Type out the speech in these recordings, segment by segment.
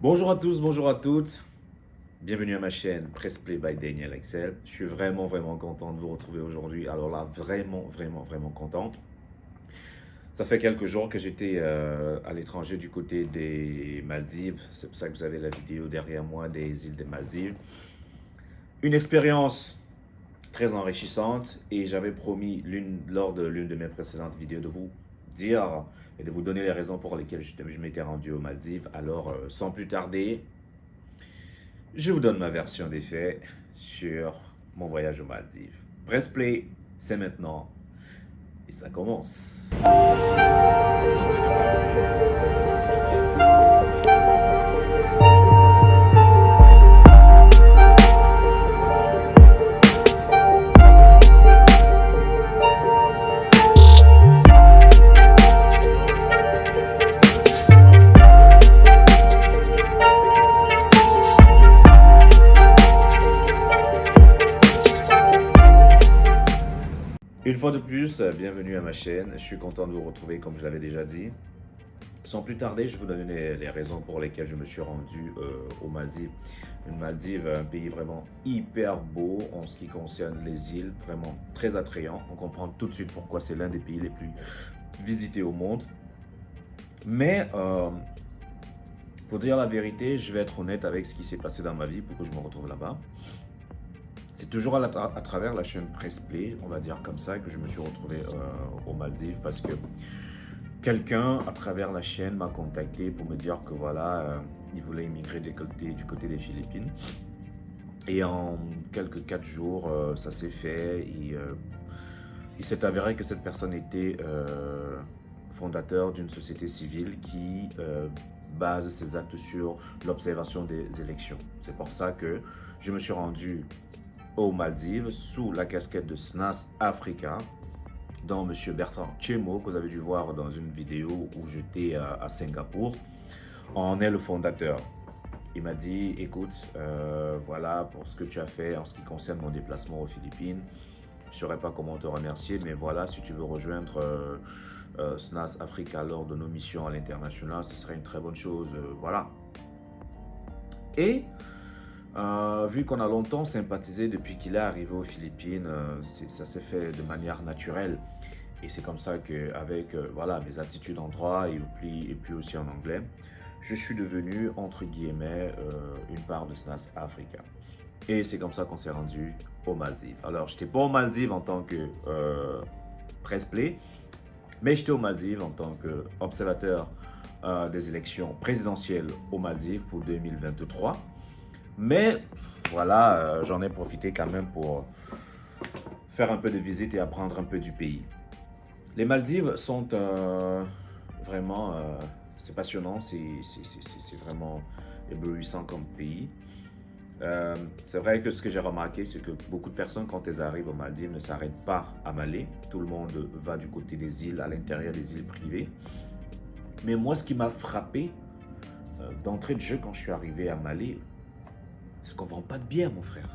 Bonjour à tous, bonjour à toutes. Bienvenue à ma chaîne Press Play by Daniel Excel. Je suis vraiment content de vous retrouver aujourd'hui. Alors là, vraiment content. Ça fait quelques jours que j'étais à l'étranger du côté des Maldives. C'est pour ça que vous avez la vidéo derrière moi des îles des Maldives. Une expérience très enrichissante et j'avais promis lors de l'une de mes précédentes vidéos de vous dire et de vous donner les raisons pour lesquelles je m'étais rendu aux Maldives. Alors, sans plus tarder, je vous donne ma version des faits sur mon voyage aux Maldives. Press play, c'est maintenant et ça commence. Une fois de plus, bienvenue à ma chaîne. Je suis content de vous retrouver comme je l'avais déjà dit. Sans plus tarder, je vous donne les raisons pour lesquelles je me suis rendu aux Maldives. Une Maldives, un pays vraiment hyper beau en ce qui concerne les îles, vraiment très attrayant. On comprend tout de suite pourquoi c'est l'un des pays les plus visités au monde. Mais pour dire la vérité, je vais être honnête avec ce qui s'est passé dans ma vie pour que je me retrouve là-bas. C'est toujours à travers la chaîne Press Play, on va dire comme ça, que je me suis retrouvé aux Maldives parce que quelqu'un à travers la chaîne m'a contacté pour me dire que voilà, il voulait immigrer du côté des Philippines. Et en quelques 4 jours, ça s'est fait et il s'est avéré que cette personne était fondateur d'une société civile qui base ses actes sur l'observation des élections. C'est pour ça que je me suis rendu aux Maldives sous la casquette de SNAS Africa, dont M. Bertrand Tchemo, que vous avez dû voir dans une vidéo où j'étais à Singapour, en est le fondateur. Il m'a dit, écoute, voilà pour ce que tu as fait en ce qui concerne mon déplacement aux Philippines. Je ne saurais pas comment te remercier, mais voilà, si tu veux rejoindre SNAS Africa lors de nos missions à l'international, ce serait une très bonne chose, voilà. Et vu qu'on a longtemps sympathisé depuis qu'il est arrivé aux Philippines, ça s'est fait de manière naturelle. Et c'est comme ça qu'avec voilà, mes attitudes en droit et puis aussi en anglais, je suis devenu, entre guillemets, une part de SNAS Africa. Et c'est comme ça qu'on s'est rendu aux Maldives. Alors, je n'étais pas aux Maldives en tant que press play, mais j'étais aux Maldives en tant qu'observateur des élections présidentielles aux Maldives pour 2023. Mais voilà, j'en ai profité quand même pour faire un peu de visite et apprendre un peu du pays. Les Maldives sont vraiment, c'est passionnant, c'est vraiment éblouissant comme pays. C'est vrai que ce que j'ai remarqué, c'est que beaucoup de personnes, quand elles arrivent aux Maldives, ne s'arrêtent pas à Malé. Tout le monde va du côté des îles, à l'intérieur des îles privées. Mais moi, ce qui m'a frappé d'entrée de jeu quand je suis arrivé à Malé, c'est qu'on ne vend pas de bière, mon frère.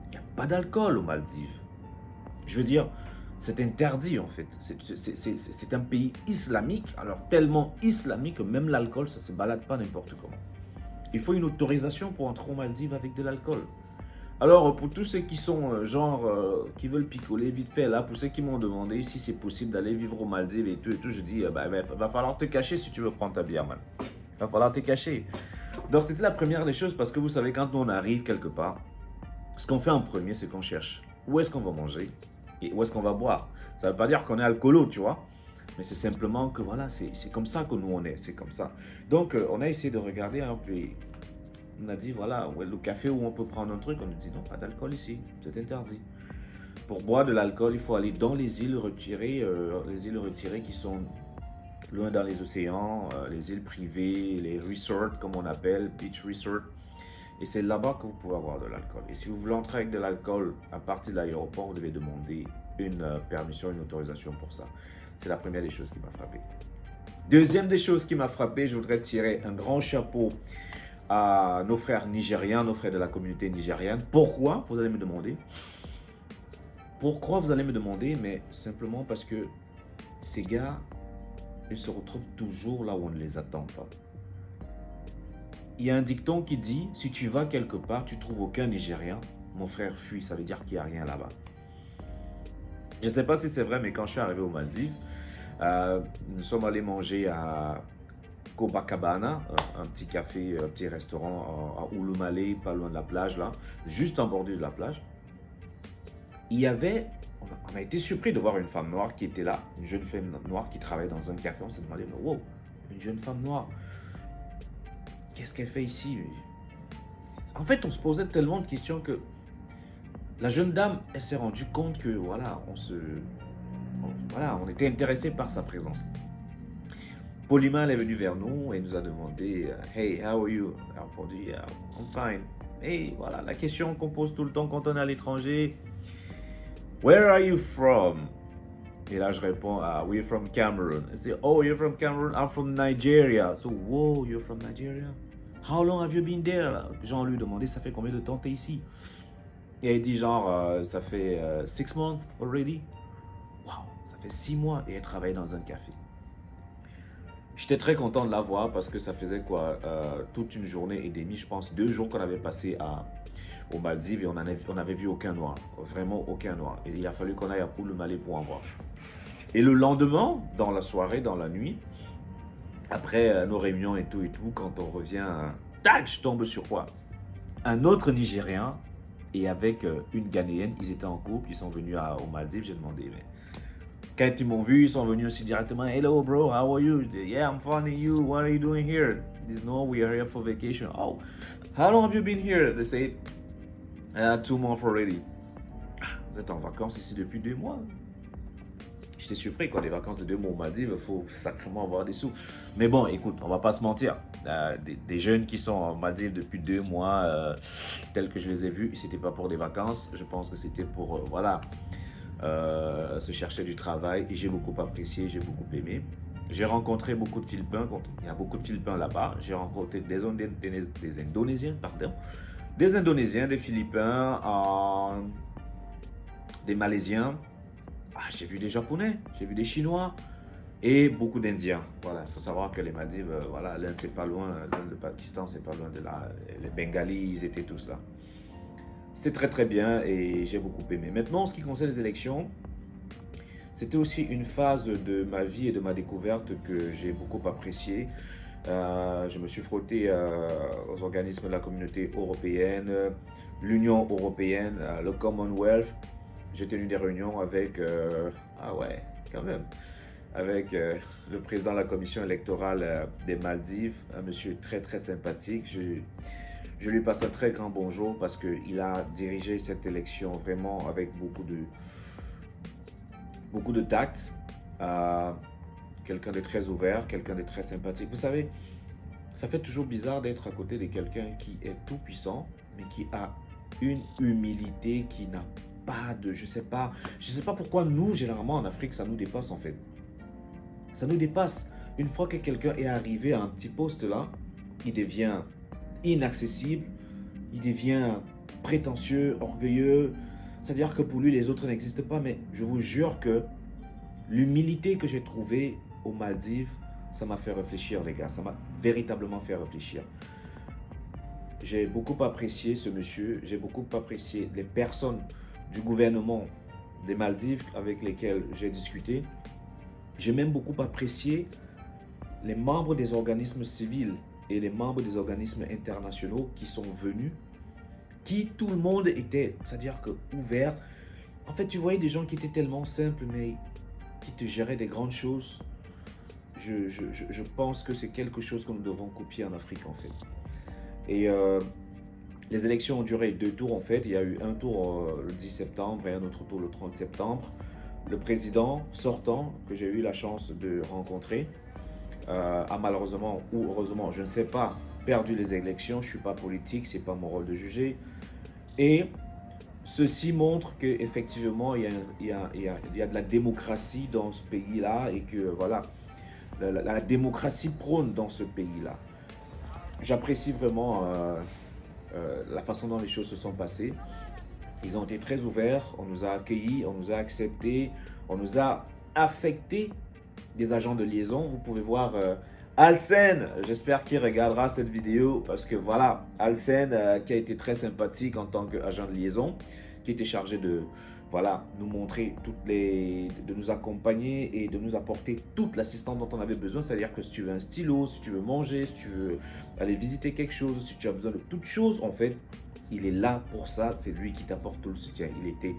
Il n'y a pas d'alcool aux Maldives. Je veux dire, c'est interdit en fait. C'est un pays islamique, alors tellement islamique que même l'alcool, ça ne se balade pas n'importe comment. Il faut une autorisation pour entrer aux Maldives avec de l'alcool. Alors, pour tous ceux qui sont qui veulent picoler vite fait, là, pour ceux qui m'ont demandé si c'est possible d'aller vivre aux Maldives et tout, je dis, va falloir te cacher si tu veux prendre ta bière, man. Va falloir te cacher. Donc, c'était la première des choses parce que vous savez, quand on arrive quelque part, ce qu'on fait en premier, c'est qu'on cherche où est-ce qu'on va manger et où est-ce qu'on va boire. Ça ne veut pas dire qu'on est alcoolo, tu vois. Mais c'est simplement que voilà, c'est comme ça que nous on est, c'est comme ça. Donc, on a essayé de regarder un peu. On a dit, voilà, le café où on peut prendre un truc, on nous dit non, pas d'alcool ici, c'est interdit. Pour boire de l'alcool, il faut aller dans les îles retirées qui sont loin dans les océans, les îles privées, les resorts comme on appelle, beach resort. Et c'est là-bas que vous pouvez avoir de l'alcool. Et si vous voulez entrer avec de l'alcool à partir de l'aéroport, vous devez demander une permission, une autorisation pour ça. C'est la première des choses qui m'a frappé. Deuxième des choses qui m'a frappé, je voudrais tirer un grand chapeau à nos frères nigériens, nos frères de la communauté nigérienne. Pourquoi, vous allez me demander? Pourquoi, vous allez me demander? Mais simplement parce que ces gars, ils se retrouvent toujours là où on ne les attend pas. il y a un dicton qui dit, si tu vas quelque part, tu trouves aucun Nigérien, mon frère fuit, ça veut dire qu'il n'y a rien là-bas. Je ne sais pas si c'est vrai, mais quand je suis arrivé aux Maldives, nous sommes allés manger à Copacabana, un petit café, un petit restaurant à Ulumale, pas loin de la plage là, juste en bordure de la plage. Il y avait, on a été surpris de voir une femme noire qui était là, une jeune femme noire qui travaillait dans un café. On s'est demandé, mais wow, une jeune femme noire, qu'est-ce qu'elle fait ici? En fait, on se posait tellement de questions que la jeune dame, elle s'est rendue compte que voilà, on était intéressé par sa présence. Poliment, elle est venue vers nous et nous a demandé Hey, how are you? Elle a répondu I'm fine. Et voilà, la question qu'on pose tout le temps quand on est à l'étranger, Where are you from? Et là, je réponds We're from Cameroon. Elle dit Oh, you're from Cameroon? I'm from Nigeria. So, whoa, you're from Nigeria? How long have you been there? Jean lui demandait Ça fait combien de temps t'es ici? Et elle dit genre Ça fait 6 months already. Wow, ça fait 6 mois et elle travaille dans un café. J'étais très content de la voir parce que ça faisait quoi toute une journée et demie, je pense 2 jours qu'on avait passé aux Maldives et on n'avait vu aucun noir, vraiment aucun noir. Et il a fallu qu'on aille à Ulumale pour en voir. Et le lendemain, dans la soirée, dans la nuit, après nos réunions et tout, quand on revient, tac, je tombe sur quoi? Un autre Nigérien et avec une Ghanéenne, ils étaient en couple, ils sont venus aux Maldives, j'ai demandé, mais quand ils m'ont vu, ils sont venus aussi directement. Hello, bro, how are you? Yeah, I'm finding you. What are you doing here? They said, no, we are here for vacation. Oh, how long have you been here? They say, 2 months already. Vous êtes en vacances ici depuis 2 mois. J'étais surpris, quoi. Les vacances de 2 mois aux Maldives, il faut sacrément avoir des sous. Mais bon, écoute, on va pas se mentir. Des jeunes qui sont en Maldives depuis 2 mois, tels que je les ai vus, c'était pas pour des vacances. Je pense que c'était pour, se chercher du travail et j'ai beaucoup apprécié, j'ai beaucoup aimé. J'ai rencontré beaucoup de Philippins, il y a beaucoup de Philippins là-bas. J'ai rencontré des Indonésiens, des Indonésiens, des Philippins, des Malaisiens. J'ai vu des Japonais, j'ai vu des Chinois et beaucoup d'Indiens. Voilà, il faut savoir que les Maldives, l'Inde c'est pas loin, l'Inde, le Pakistan c'est pas loin de là. Les Bengalis, ils étaient tous là. C'était très très bien et j'ai beaucoup aimé. Maintenant, en ce qui concerne les élections, c'était aussi une phase de ma vie et de ma découverte que j'ai beaucoup appréciée. Je me suis frotté aux organismes de la communauté européenne, l'Union européenne, le Commonwealth. J'ai tenu des réunions avec, quand même, avec le président de la commission électorale des Maldives, un monsieur très très sympathique. Je lui passe un très grand bonjour parce qu'il a dirigé cette élection vraiment avec beaucoup de tact. Quelqu'un de très ouvert, quelqu'un de très sympathique. Vous savez, ça fait toujours bizarre d'être à côté de quelqu'un qui est tout puissant, mais qui a une humilité qui n'a pas de... Je sais pas pourquoi nous, généralement en Afrique, ça nous dépasse en fait. Ça nous dépasse. Une fois que quelqu'un est arrivé à un petit poste là, il devient inaccessible, il devient prétentieux, orgueilleux. C'est-à-dire que pour lui, les autres n'existent pas. Mais je vous jure que l'humilité que j'ai trouvée aux Maldives, ça m'a fait réfléchir, les gars. Ça m'a véritablement fait réfléchir. J'ai beaucoup apprécié ce monsieur. J'ai beaucoup apprécié les personnes du gouvernement des Maldives avec lesquelles j'ai discuté. J'ai même beaucoup apprécié les membres des organismes civils et les membres des organismes internationaux qui sont venus, qui tout le monde était, c'est-à-dire que ouvert. En fait, tu voyais des gens qui étaient tellement simples, mais qui te géraient des grandes choses. Je pense que c'est quelque chose que nous devons copier en Afrique, en fait. Et les élections ont duré 2 tours, en fait. Il y a eu un tour le 10 septembre et un autre tour le 30 septembre. Le président sortant, que j'ai eu la chance de rencontrer, a malheureusement ou heureusement, je ne sais pas, perdu les élections. Je ne suis pas politique, ce n'est pas mon rôle de juger. Et ceci montre qu'effectivement, il y a de la démocratie dans ce pays-là et que voilà, la démocratie prône dans ce pays-là. J'apprécie vraiment la façon dont les choses se sont passées. Ils ont été très ouverts, on nous a accueillis, on nous a acceptés, on nous a affectés des agents de liaison. Vous pouvez voir Alsen, j'espère qu'il regardera cette vidéo parce que voilà, Alsen qui a été très sympathique en tant qu'agent de liaison, qui était chargé de voilà, nous montrer de nous accompagner et de nous apporter toute l'assistance dont on avait besoin. C'est-à-dire que si tu veux un stylo, si tu veux manger, si tu veux aller visiter quelque chose, si tu as besoin de toute chose, en fait, il est là pour ça. C'est lui qui t'apporte tout le soutien. Il était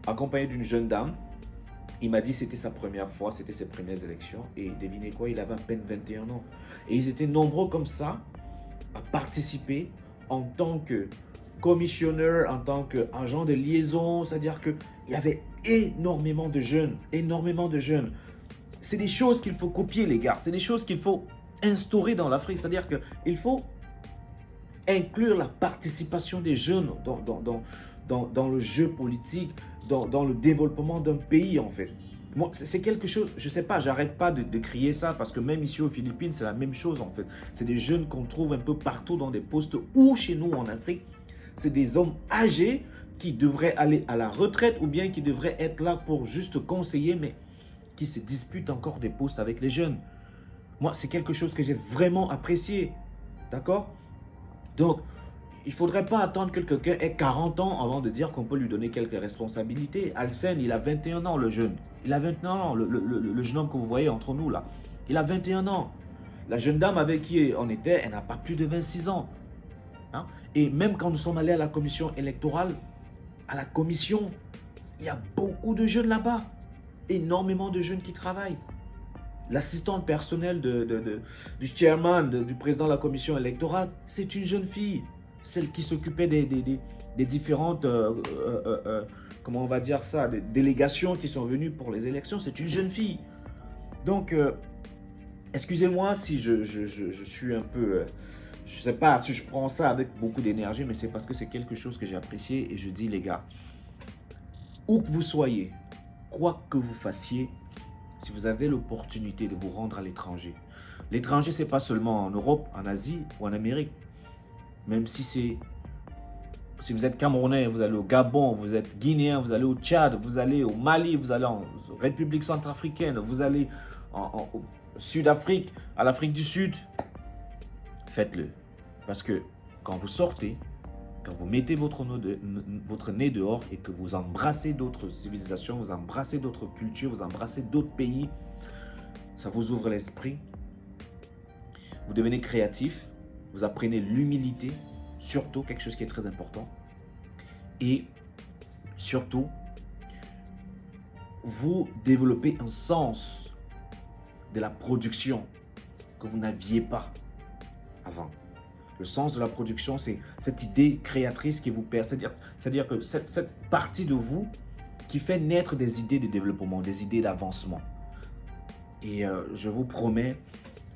accompagné d'une jeune dame. Il m'a dit que c'était sa première fois, c'était ses premières élections. Et devinez quoi, il avait à peine 21 ans. Et ils étaient nombreux comme ça à participer en tant que commissionneur, en tant qu'agent de liaison. C'est-à-dire qu'il y avait énormément de jeunes, énormément de jeunes. C'est des choses qu'il faut copier, les gars. C'est des choses qu'il faut instaurer dans l'Afrique. C'est-à-dire qu'il faut inclure la participation des jeunes dans le jeu politique, dans le développement d'un pays, en fait. Moi, c'est quelque chose, je ne sais pas, j'arrête pas de crier ça parce que même ici aux Philippines, c'est la même chose, en fait. C'est des jeunes qu'on trouve un peu partout dans des postes ou chez nous en Afrique. C'est des hommes âgés qui devraient aller à la retraite ou bien qui devraient être là pour juste conseiller, mais qui se disputent encore des postes avec les jeunes. Moi, c'est quelque chose que j'ai vraiment apprécié. D'accord? Donc, il ne faudrait pas attendre que quelqu'un ait 40 ans avant de dire qu'on peut lui donner quelques responsabilités. Alsen, il a 21 ans, le jeune. Il a 21 ans, le jeune homme que vous voyez entre nous, là. Il a 21 ans. La jeune dame avec qui on était, elle n'a pas plus de 26 ans. Hein? Et même quand nous sommes allés à la commission électorale, à la commission, il y a beaucoup de jeunes là-bas. Énormément de jeunes qui travaillent. L'assistante personnelle du chairman, du président de la commission électorale, c'est une jeune fille. Celle qui s'occupait des différentes, comment on va dire ça, des délégations qui sont venues pour les élections, c'est une jeune fille. Donc, excusez-moi si je suis un peu, je ne sais pas si je prends ça avec beaucoup d'énergie, mais c'est parce que c'est quelque chose que j'ai apprécié et je dis les gars, où que vous soyez, quoi que vous fassiez, si vous avez l'opportunité de vous rendre à l'étranger. L'étranger, ce n'est pas seulement en Europe, en Asie ou en Amérique. Même si vous êtes Camerounais, vous allez au Gabon, vous êtes Guinéen, vous allez au Tchad, vous allez au Mali, vous allez en République centrafricaine, vous allez en Sud-Afrique, à l'Afrique du Sud. Faites-le. Parce que quand vous sortez, quand vous mettez votre nez dehors et que vous embrassez d'autres civilisations, vous embrassez d'autres cultures, vous embrassez d'autres pays, ça vous ouvre l'esprit. Vous devenez créatif, vous apprenez l'humilité, surtout quelque chose qui est très important. Et surtout, vous développez un sens de la production que vous n'aviez pas avant. Le sens de la production, c'est cette idée créatrice qui vous permet, c'est-à-dire que cette partie de vous qui fait naître des idées de développement, des idées d'avancement. Et je vous promets,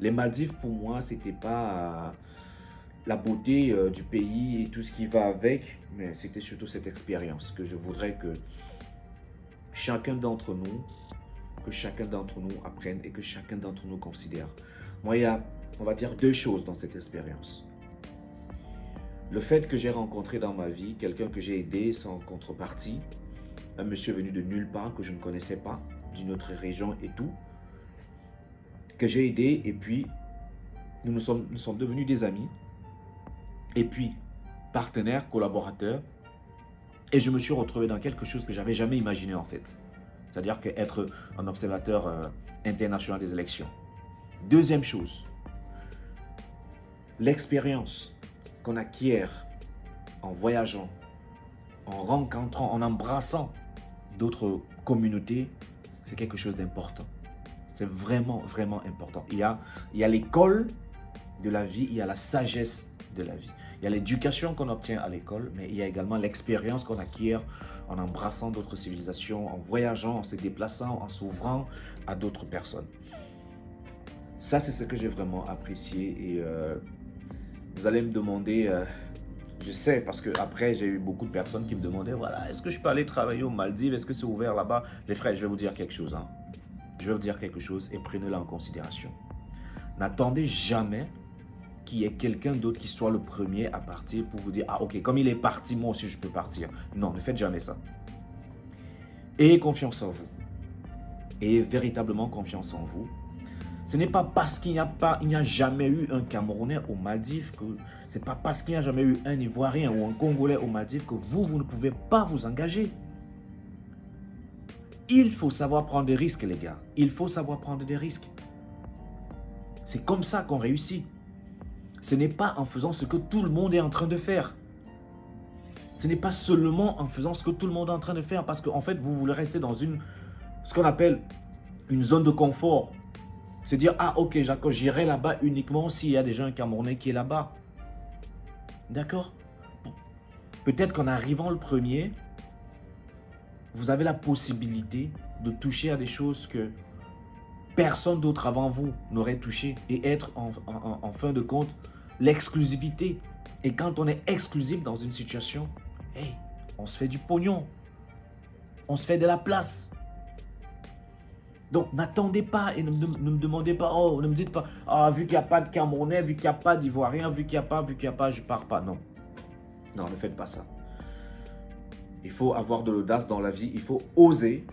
les Maldives, pour moi, ce n'était pas la beauté du pays et tout ce qui va avec, mais c'était surtout cette expérience que je voudrais que chacun d'entre nous apprenne et que chacun d'entre nous considère. Moi, il y a, on va dire, deux choses dans cette expérience. Le fait que j'ai rencontré dans ma vie quelqu'un que j'ai aidé sans contrepartie, un monsieur venu de nulle part que je ne connaissais pas, d'une autre région et tout, que j'ai aidé et puis nous sommes devenus des amis et puis partenaires, collaborateurs et je me suis retrouvé dans quelque chose que j'avais jamais imaginé en fait. C'est-à-dire qu'être un observateur international des élections. Deuxième chose, l'expérience qu'on acquiert en voyageant, en rencontrant, en embrassant d'autres communautés, c'est quelque chose d'important. C'est vraiment, vraiment important. Il y a l'école de la vie, il y a la sagesse de la vie. Il y a l'éducation qu'on obtient à l'école, mais il y a également l'expérience qu'on acquiert en embrassant d'autres civilisations, en voyageant, en se déplaçant, en s'ouvrant à d'autres personnes. Ça, c'est ce que j'ai vraiment apprécié et vous allez me demander, je sais parce que après j'ai eu beaucoup de personnes qui me demandaient, voilà, est-ce que je peux aller travailler aux Maldives, est-ce que c'est ouvert là-bas? Les frères, je vais vous dire quelque chose. Hein. Je vais vous dire quelque chose et prenez-le en considération. N'attendez jamais qu'il y ait quelqu'un d'autre qui soit le premier à partir pour vous dire, ah ok, comme il est parti, moi aussi je peux partir. Non, ne faites jamais ça. Ayez confiance en vous. Ayez véritablement confiance en vous. Ce n'est pas parce qu'il n'y a jamais eu un Camerounais aux Maldives, c'est pas parce qu'il n'y a jamais eu un Ivoirien ou un Congolais aux Maldives que vous ne pouvez pas vous engager. Il faut savoir prendre des risques, les gars. Il faut savoir prendre des risques. C'est comme ça qu'on réussit. Ce n'est pas en faisant ce que tout le monde est en train de faire. Ce n'est pas seulement en faisant ce que tout le monde est en train de faire parce qu'en fait, vous voulez rester dans ce qu'on appelle une zone de confort. C'est dire, ah ok, j'irai là-bas uniquement s'il y a déjà un Camerounais qui est là-bas. D'accord? Peut-être qu'en arrivant le premier, vous avez la possibilité de toucher à des choses que personne d'autre avant vous n'aurait touché et être en fin de compte l'exclusivité. Et quand on est exclusif dans une situation, hey, on se fait du pognon. On se fait de la place. Donc, n'attendez pas et ne me demandez pas, oh, ne me dites pas, ah, vu qu'il n'y a pas de Camerounais, vu qu'il n'y a pas d'Ivoirien, vu qu'il n'y a pas, je ne pars pas. Non. Non, ne faites pas ça. Il faut avoir de l'audace dans la vie, il faut oser.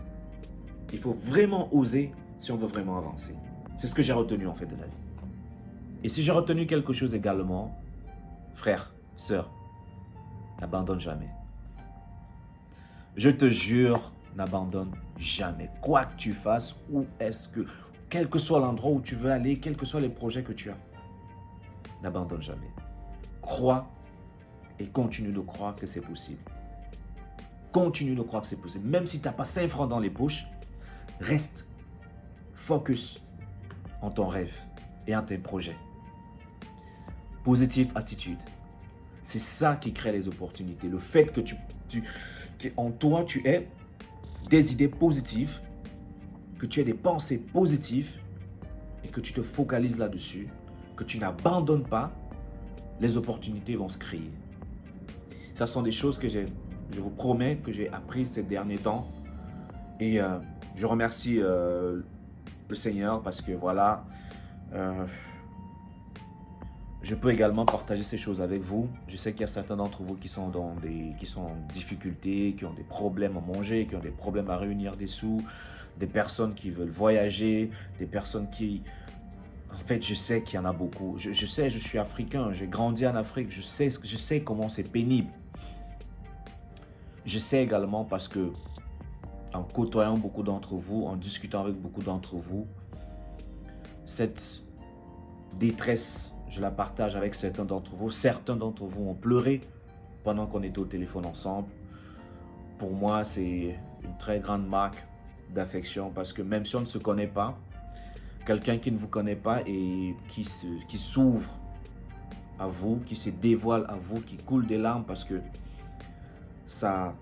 Il faut vraiment oser si on veut vraiment avancer. C'est ce que j'ai retenu en fait de la vie. Et si j'ai retenu quelque chose également, frère, sœur, n'abandonne jamais. Je te jure, n'abandonne jamais. Quoi que tu fasses, quel que soit l'endroit où tu veux aller, quels que soient les projets que tu as, n'abandonne jamais. Crois et continue de croire que c'est possible. Continue de croire que c'est possible. Même si tu n'as pas 5 francs dans les poches, reste focus en ton rêve et en tes projets. Positive attitude. C'est ça qui crée les opportunités. Le fait que en toi, tu aies des idées positives, que tu aies des pensées positives et que tu te focalises là-dessus, que tu n'abandonnes pas, les opportunités vont se créer. Ça sont des choses que je vous promets que j'ai apprises ces derniers temps. Et je remercie le Seigneur parce que voilà, je peux également partager ces choses avec vous. Je sais qu'il y a certains d'entre vous qui sont en difficulté, qui ont des problèmes à manger, qui ont des problèmes à réunir des sous, des personnes qui veulent voyager, des personnes qui... En fait, je sais qu'il y en a beaucoup. Je sais, je suis africain, j'ai grandi en Afrique, je sais comment c'est pénible. Je sais également parce que en côtoyant beaucoup d'entre vous, en discutant avec beaucoup d'entre vous, cette détresse, je la partage avec certains d'entre vous. Certains d'entre vous ont pleuré pendant qu'on était au téléphone ensemble. Pour moi, c'est une très grande marque d'affection parce que même si on ne se connaît pas, quelqu'un qui ne vous connaît pas et qui s'ouvre à vous, qui se dévoile à vous, qui coule des larmes parce que sa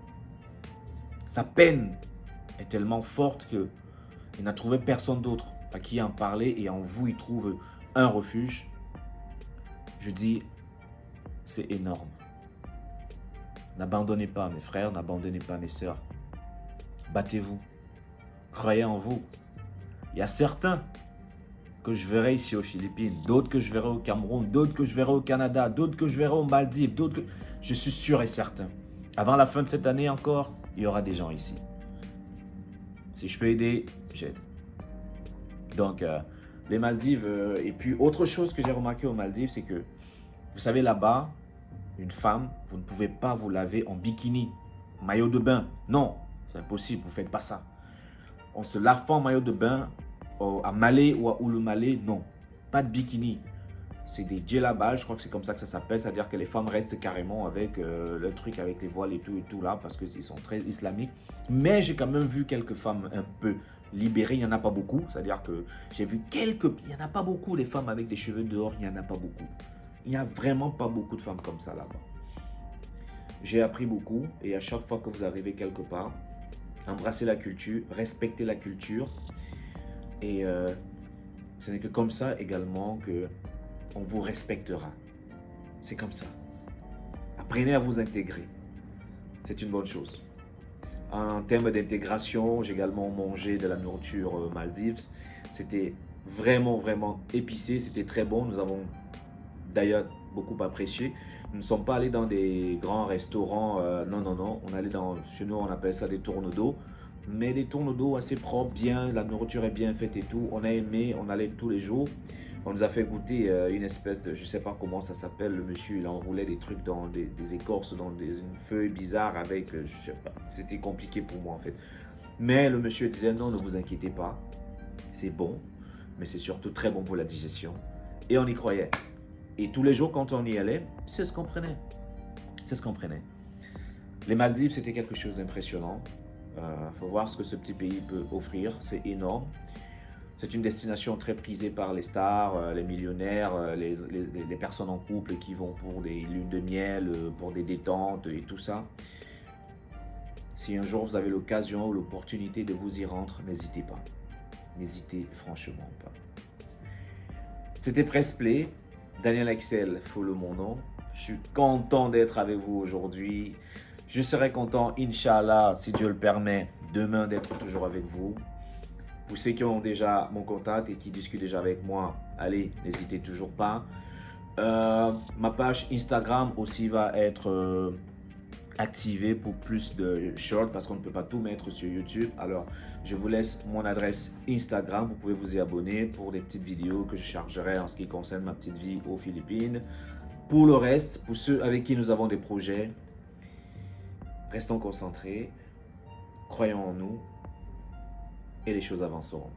peine est tellement forte qu'il n'a trouvé personne d'autre à qui en parler et en vous, il trouve un refuge. Je dis, c'est énorme. N'abandonnez pas mes frères, n'abandonnez pas mes sœurs. Battez-vous. Croyez en vous. Il y a certains que je verrai ici aux Philippines, d'autres que je verrai au Cameroun, d'autres que je verrai au Canada, d'autres que je verrai aux Maldives, d'autres que... Je suis sûr et certain. Avant la fin de cette année encore, il y aura des gens ici. Si je peux aider, j'aide. Donc, les Maldives, et puis autre chose que j'ai remarqué aux Maldives, c'est que, vous savez, là-bas, une femme, vous ne pouvez pas vous laver en bikini, maillot de bain. Non, c'est impossible, vous ne faites pas ça. On ne se lave pas en maillot de bain à Malé ou à Ouloumalé, non. Pas de bikini. C'est des djellabas, je crois que c'est comme ça que ça s'appelle, c'est-à-dire que les femmes restent carrément avec le truc, avec les voiles et tout là, parce qu'ils sont très islamiques. Mais j'ai quand même vu quelques femmes un peu libérées, il n'y en a pas beaucoup, c'est-à-dire que j'ai vu il n'y en a pas beaucoup, les femmes avec des cheveux dehors, il n'y en a pas beaucoup. Il n'y a vraiment pas beaucoup de femmes comme ça là-bas. J'ai appris beaucoup et à chaque fois que vous arrivez quelque part, embrassez la culture, respectez la culture et ce n'est que comme ça également que on vous respectera. C'est comme ça. Apprenez à vous intégrer. C'est une bonne chose. En termes d'intégration, j'ai également mangé de la nourriture Maldives. C'était vraiment, vraiment épicé. C'était très bon. Nous avons d'ailleurs beaucoup apprécié. Nous ne sommes pas allés dans des grands restaurants. Non. On allait chez nous, on appelle ça des tourneaux d'eau. mais des tournes d'eau assez propres, bien, la nourriture est bien faite et tout. On a aimé, on allait tous les jours. On nous a fait goûter une espèce de, je sais pas comment ça s'appelle, le monsieur, il enroulait des trucs dans des écorces, dans une feuille bizarre avec, je sais pas, c'était compliqué pour moi en fait. Mais le monsieur disait non, ne vous inquiétez pas, c'est bon, mais c'est surtout très bon pour la digestion. Et on y croyait. Et tous les jours quand on y allait, c'est ce qu'on prenait. C'est ce qu'on prenait. Les Maldives, c'était quelque chose d'impressionnant. Faut voir ce que ce petit pays peut offrir, c'est énorme. C'est une destination très prisée par les stars, les millionnaires, les personnes en couple qui vont pour des lunes de miel, pour des détentes et tout ça. Si un jour vous avez l'occasion ou l'opportunité de vous y rendre, n'hésitez pas. N'hésitez franchement pas. C'était Press Play, Daniel Axel, follow mon nom. Je suis content d'être avec vous aujourd'hui. Je serai content, Inch'Allah, si Dieu le permet, demain d'être toujours avec vous. Pour ceux qui ont déjà mon contact et qui discutent déjà avec moi, allez, n'hésitez toujours pas. Ma page Instagram aussi va être activée pour plus de shorts parce qu'on ne peut pas tout mettre sur YouTube. Alors, je vous laisse mon adresse Instagram. Vous pouvez vous y abonner pour des petites vidéos que je chargerai en ce qui concerne ma petite vie aux Philippines. Pour le reste, pour ceux avec qui nous avons des projets, restons concentrés, croyons en nous et les choses avanceront.